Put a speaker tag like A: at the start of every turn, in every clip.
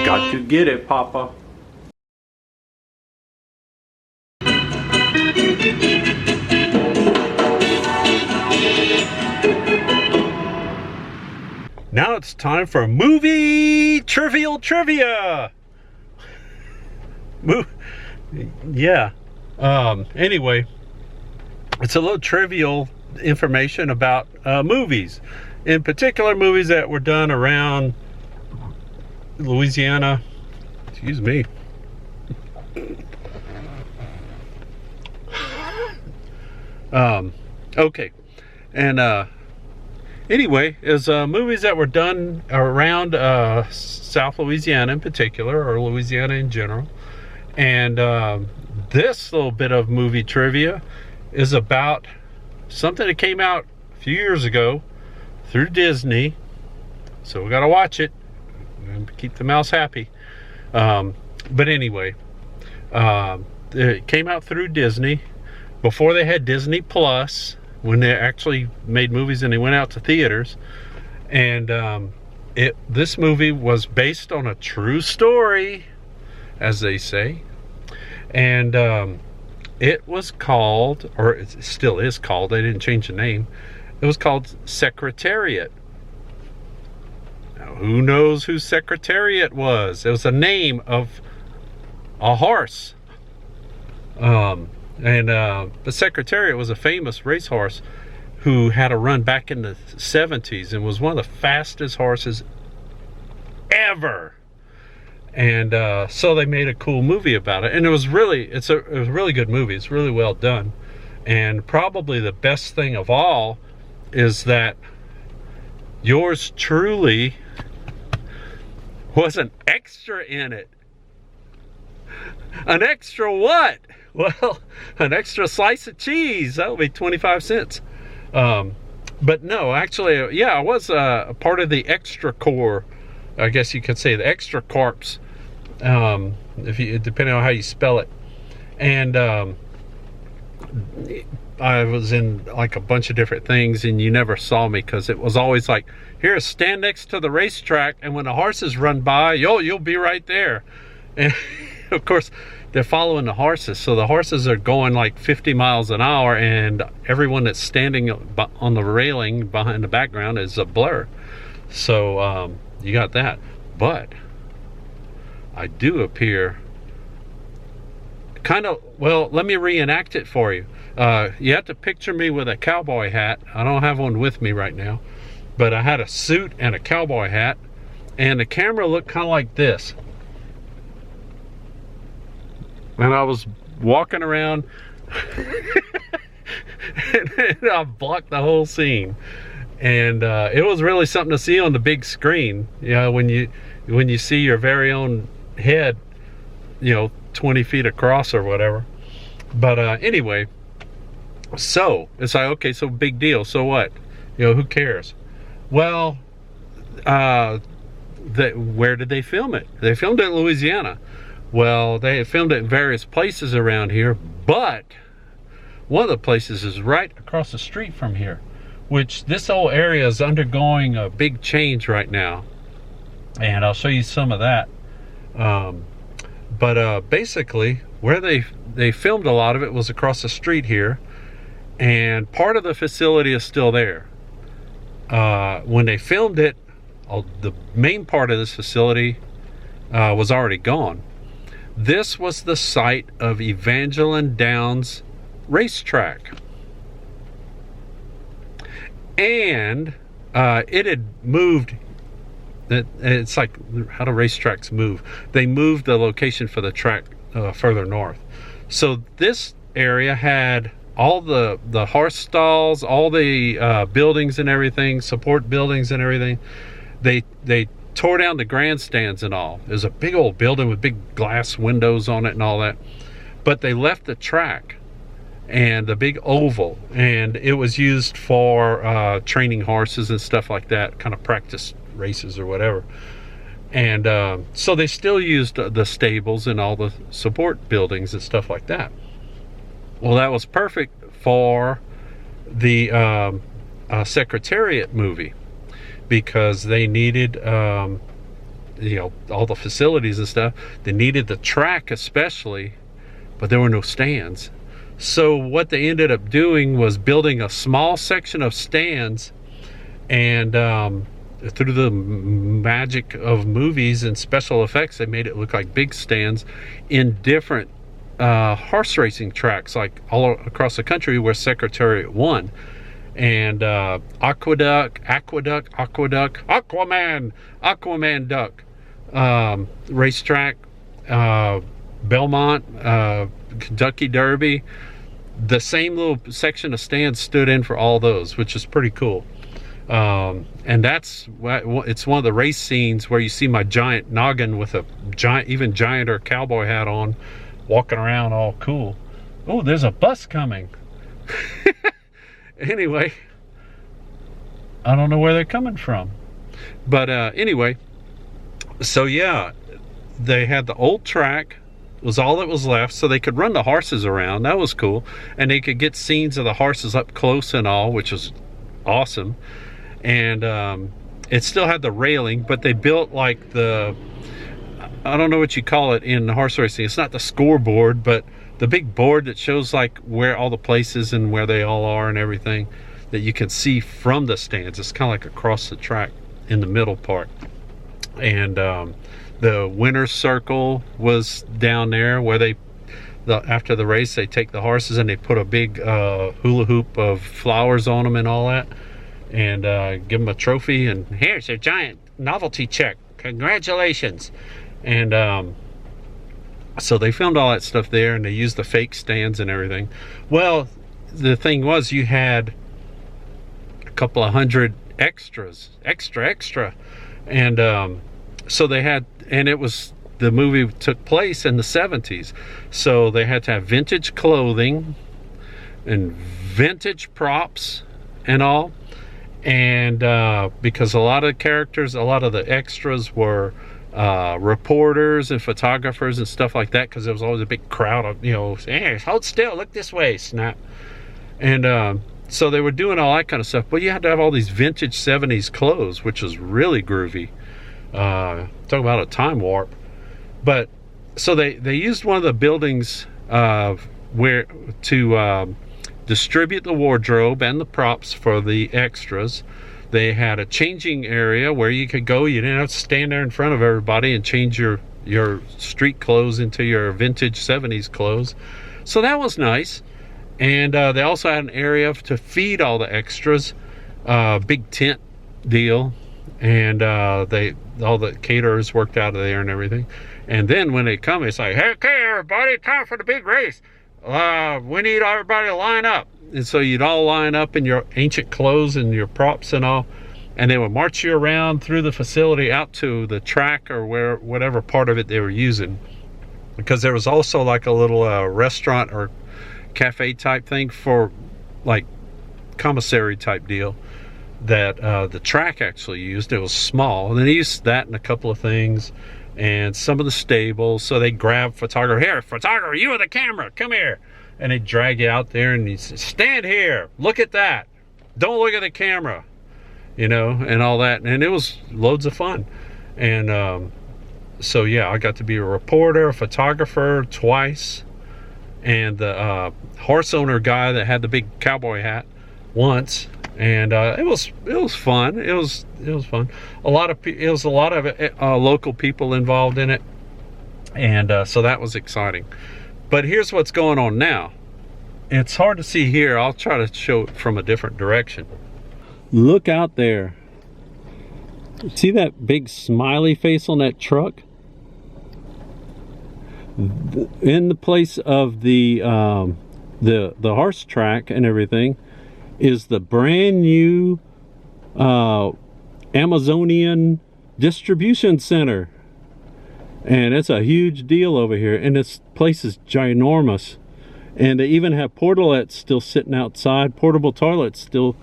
A: Got to get it, Papa. Now it's time for movie trivial trivia. Yeah. Anyway, it's a little trivial information about movies. In particular, movies that were done around Louisiana. Excuse me. Okay. And anyway, is movies that were done around South Louisiana in particular, or Louisiana in general. And this little bit of movie trivia is about something that came out a few years ago through Disney. So we got to watch it and keep the mouse happy. But anyway, it came out through Disney before they had Disney Plus, when they actually made movies and they went out to theaters. And this movie was based on a true story, as they say. And it was called, or it still is called, they didn't change the name, it was called Secretariat. Now, who knows who Secretariat was? It was a name of a horse. The Secretariat was a famous racehorse who had a run back in the 70s and was one of the fastest horses ever. And so they made a cool movie about it, and it was a really good movie. It's really well done. And probably the best thing of all is that yours truly was an extra in it. An extra what? Well, an extra slice of cheese. That'll be 25 cents. But no, actually, yeah, I was a part of the extra corps. I guess you could say the extra corps, depending on how you spell it. And I was in like a bunch of different things, and you never saw me because it was always like, here, stand next to the racetrack, and when the horses run by, you'll be right there. And of course, they're following the horses, so the horses are going like 50 miles an hour, and everyone that's standing on the railing behind the background is a blur. So you got that. But I do appear kind of, well, let me reenact it for you. You have to picture me with a cowboy hat. I don't have one with me right now, but I had a suit and a cowboy hat, and the camera looked kind of like this. And I was walking around and I blocked the whole scene. And it was really something to see on the big screen. You know, when you see your very own head, 20 feet across or whatever. But anyway, so it's like, okay, so big deal. So what? Who cares? Well, where did they film it? They filmed it in Louisiana. Well, they had filmed it in various places around here, but one of the places is right across the street from here, which this whole area is undergoing a big change right now. And I'll show you some of that. But basically, where they filmed a lot of it was across the street here, and part of the facility is still there. When they filmed it, the main part of this facility was already gone. This was the site of Evangeline Downs Racetrack. And it had moved. It's like, how do racetracks move? They moved the location for the track further north. So this area had all the horse stalls, all the buildings and everything, support buildings and everything. They tore down the grandstands and all. There's a big old building with big glass windows on it and all that. But they left the track and the big oval, and it was used for training horses and stuff like that, kind of practice races or whatever. And so they still used the stables and all the support buildings and stuff like that. Well, that was perfect for the Secretariat movie, because they needed you know, all the facilities and stuff. They needed the track especially, but there were no stands. So what they ended up doing was building a small section of stands, and through the magic of movies and special effects, they made it look like big stands in different horse racing tracks, like all across the country where Secretariat won. And Aqueduct, Aquaman Duck, racetrack, Belmont, Kentucky Derby. The same little section of stands stood in for all those, which is pretty cool. And it's one of the race scenes where you see my giant noggin with a even gianter cowboy hat on, walking around all cool. Oh, there's a bus coming. Anyway, I don't know where they're coming from, but anyway, so yeah, they had the old track, was all that was left, so they could run the horses around. That was cool, and they could get scenes of the horses up close and all, which was awesome. And it still had the railing, but they built like the, I don't know what you call it in horse racing, it's not the scoreboard, but the big board that shows like where all the places and where they all are and everything, that you can see from the stands. It's kind of like across the track in the middle part. And the winner's circle was down there where they, after the race, they take the horses and they put a big hula hoop of flowers on them and all that, and give them a trophy, and here's a giant novelty check, congratulations. And so they filmed all that stuff there, and they used the fake stands and everything. Well, the thing was, you had a couple of hundred extras, extra, and so they had, and it was, the movie took place in the 70s, so they had to have vintage clothing and vintage props and all. And because a lot of the characters, a lot of the extras were reporters and photographers and stuff like that, because there was always a big crowd of, you know, hey, hold still, look this way, snap. And so they were doing all that kind of stuff, but you had to have all these vintage 70s clothes, which was really groovy. Talk about a time warp. But so they used one of the buildings where to distribute the wardrobe and the props for the extras. They had a changing area where you could go. You didn't have to stand there in front of everybody and change your street clothes into your vintage 70s clothes. So that was nice. And they also had an area to feed all the extras, big tent deal. And all the caterers worked out of there and everything. And then when they come, it's like, hey, okay, everybody, time for the big race. We need everybody to line up. And so you'd all line up in your ancient clothes and your props and all, and they would march you around through the facility out to the track or whatever part of it they were using, because there was also like a little restaurant or cafe type thing for like commissary type deal that the track actually used. It was small, and they used that and a couple of things, and some of the stables. So they grab photographer, here, photographer, you with the camera, come here. And they drag you out there and you say, stand here, look at that, don't look at the camera, you know, and all that. And it was loads of fun. And so yeah, I got to be a reporter, a photographer twice, and the horse owner guy that had the big cowboy hat once. And it was fun. It was fun. It was a lot of local people involved in it, and so that was exciting. But here's what's going on now. It's hard to see here. I'll try to show it from a different direction. Look out there. See that big smiley face on that truck? In the place of the horse track and everything is the brand new Amazonian distribution center. And it's a huge deal over here, and this place is ginormous. And they even have portalettes still sitting outside, portable toilets still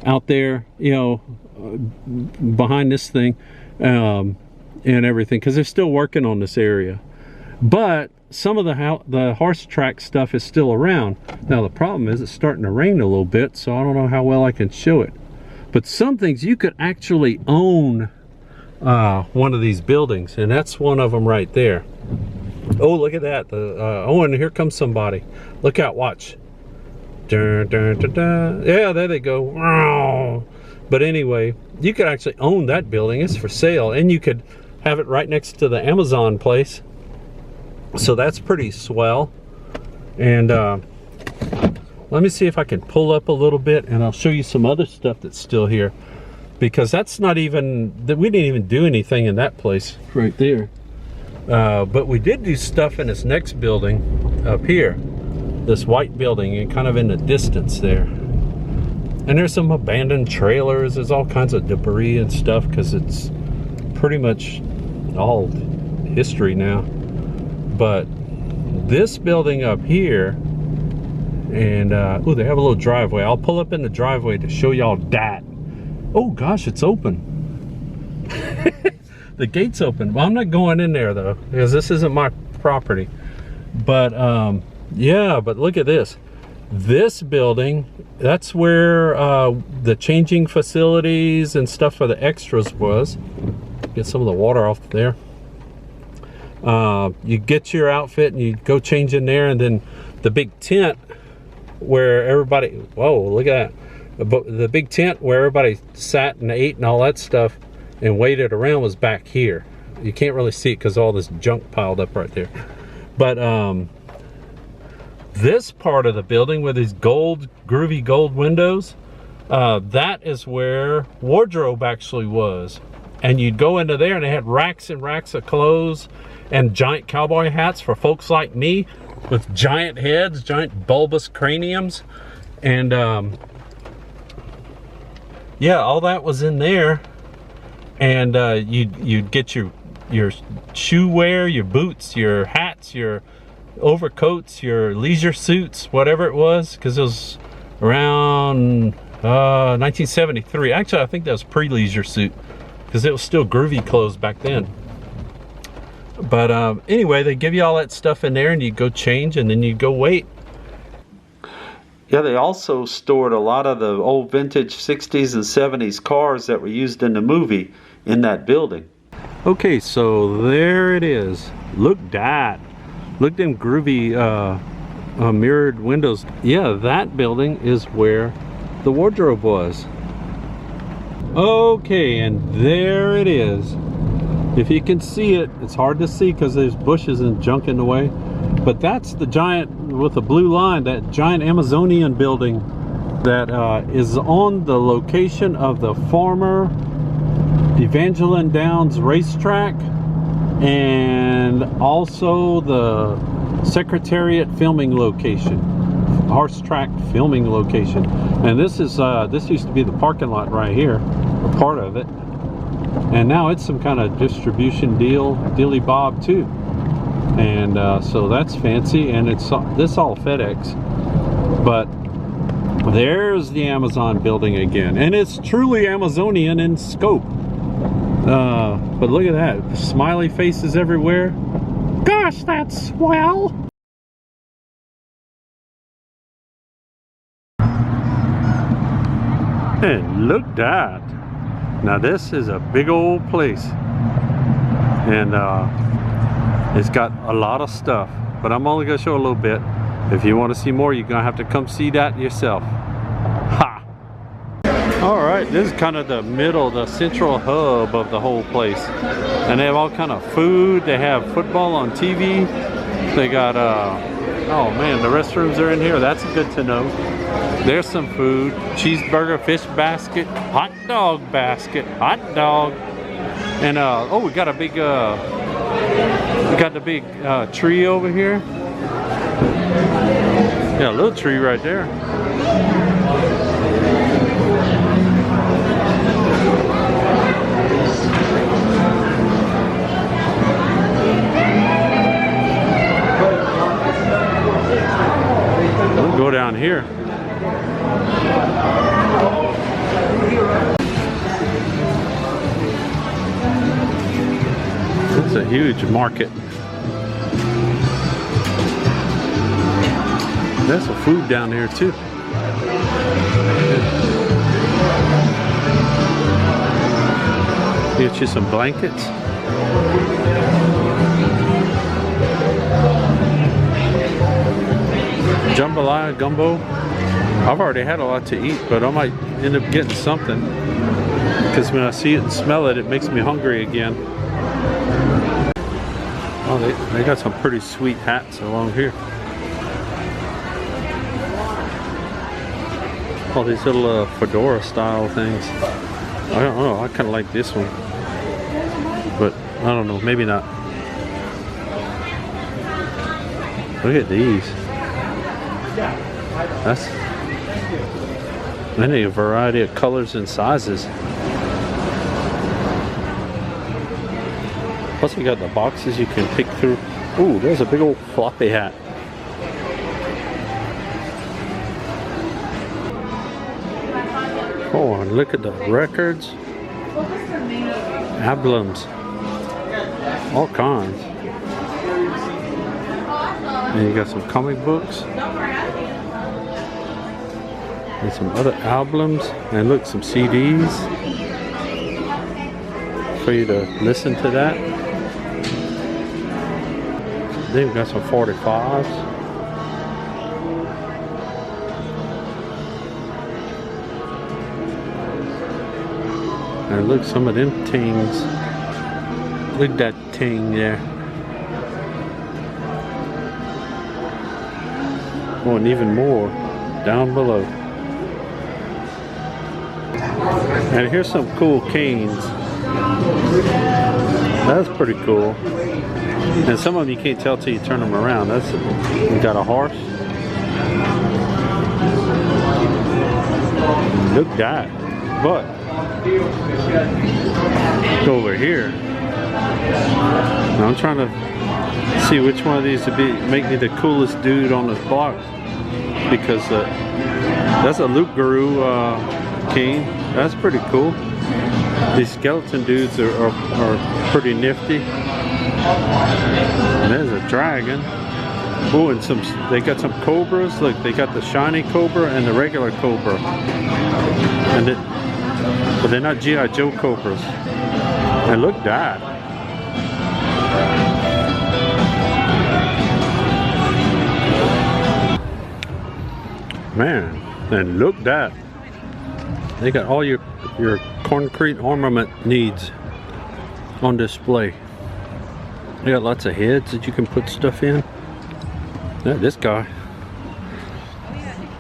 A: out there, you know, behind this thing. and everything, because they're still working on this area. But some of the horse track stuff is still around. Now the problem is it's starting to rain a little bit, so I don't know how well I can show it. But some things you could actually own one of these buildings, and that's one of them right there. Oh, look at that. Oh, and here comes somebody. Look out, watch. Dun, dun, dun, dun. Yeah, there they go. But anyway, you could actually own that building. It's for sale, and you could have it right next to the Amazon place. So that's pretty swell. And let me see if I can pull up a little bit, and I'll show you some other stuff that's still here, because that's not even, we didn't even do anything in that place right there. But we did do stuff in this next building up here, this white building, and kind of in the distance there. And there's some abandoned trailers. There's all kinds of debris and stuff, because it's pretty much all history now. But this building up here, and oh, they have a little driveway. I'll pull up in the driveway to show y'all that. Oh gosh, it's open. The gate's open. Well, I'm not going in there though, because this isn't my property. But yeah, but look at this. This building, that's where the changing facilities and stuff for the extras was. Get some of the water off there. You get your outfit and you go change in there, and then the big tent where everybody, whoa, look at that. The big tent where everybody sat and ate and all that stuff and waited around was back here. You can't really see it because all this junk piled up right there. But this part of the building with these groovy gold windows, that is where wardrobe actually was. And you'd go into there and they had racks and racks of clothes and giant cowboy hats for folks like me with giant heads, giant bulbous craniums. And yeah, all that was in there. And you'd get your shoe wear, your boots, your hats, your overcoats, your leisure suits, whatever it was, because it was around 1973. Actually, I think that was pre-leisure suit, because it was still groovy clothes back then. But anyway, they give you all that stuff in there, and you go change, and then you go wait. Yeah, they also stored a lot of the old vintage 60s and 70s cars that were used in the movie in that building. Okay, so there it is. Look that. Look them groovy mirrored windows. Yeah, that building is where the wardrobe was. Okay, and there it is. If you can see it, it's hard to see because there's bushes and junk in the way. But that's the giant with the blue line, that giant Amazonian building that is on the location of the former Evangeline Downs racetrack, and also the Secretariat filming location, horse track filming location. And this is this used to be the parking lot right here, or part of it, and now it's some kind of distribution dilly bob too. And so that's fancy, and it's this all FedEx. But there's the Amazon building again, and it's truly Amazonian in scope. But look at that, smiley faces everywhere. Gosh, that's swell. And look at that. Now this is a big old place, and it's got a lot of stuff, but I'm only gonna show a little bit. If you want to see more, you're gonna have to come see that yourself. Ha! All right, this is kind of the middle, the central hub of the whole place, and they have all kind of food. They have football on TV. They got oh man, the restrooms are in here. That's good to know. There's some food: cheeseburger, fish basket, hot dog basket, hot dog, and oh, we got a big we got the big tree over here. Yeah, a little tree right there. We'll go down here. It's a huge market. There's some food down there too. Get you some blankets. Jambalaya, gumbo. I've already had a lot to eat, but I might end up getting something because when I see it and smell it, it makes me hungry again. Oh, they got some pretty sweet hats along here. All these little fedora style things. I don't know, I kind of like this one, but I don't know, maybe not. Look at these. That's many a variety of colors and sizes. Plus you got the boxes you can pick through. Ooh, there's a big old floppy hat. Oh, and look at the records. Albums. All kinds. And you got some comic books. And some other albums. And look, some CDs. For you to listen to that. Then we got some 45s. And look, some of them things. Look at that thing there. Oh, and even more down below. And here's some cool canes. That's pretty cool. And some of them you can't tell till you turn them around. That's, you got a horse. Look at that. But go over here. Now I'm trying to see which one of these would make me the coolest dude on this block, because that's a Loop Guru cane. That's pretty cool. These skeleton dudes are pretty nifty. And there's a dragon. Oh, and they got some cobras. Look, they got the shiny cobra and the regular cobra. But they're not G.I. Joe cobras. And look at that. Man, and look at that. They got all your concrete armament needs on display. They got lots of heads that you can put stuff in. Yeah, this guy.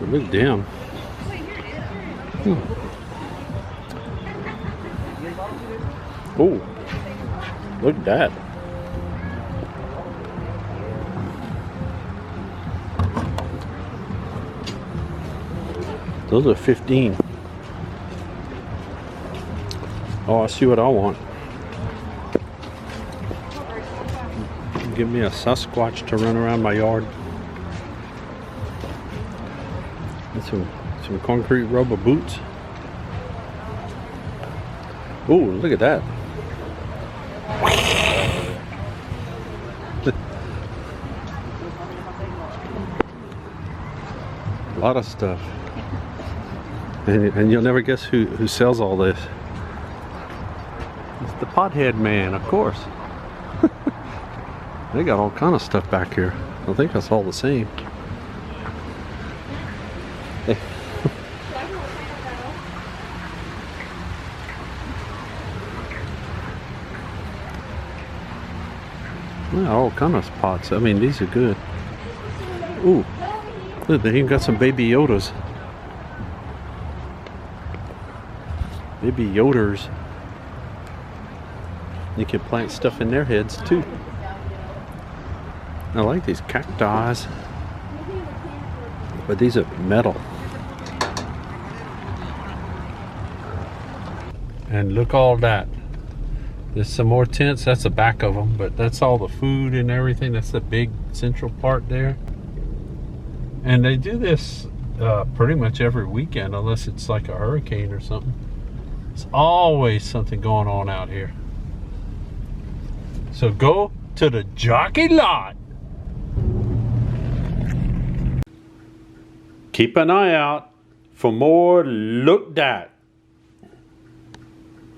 A: Look at them. Oh, look at that. Those are 15. Oh, I see what I want. Give me a Sasquatch to run around my yard. And some concrete rubber boots. Oh, look at that. A lot of stuff. And you'll never guess who sells all this. It's the Pothead Man, of course. They got all kind of stuff back here. I think that's all the same. Hey. Well, all kind of pots. I mean, these are good. Ooh, look, they even got some baby Yodas. Baby Yoders. You can plant stuff in their heads too. I like these cacti, but these are metal. And look all that. There's some more tents. That's the back of them, but that's all the food and everything. That's the big central part there. And they do this pretty much every weekend, unless it's like a hurricane or something. There's always something going on out here. So go to the Jockey Lot. Keep an eye out for more looked at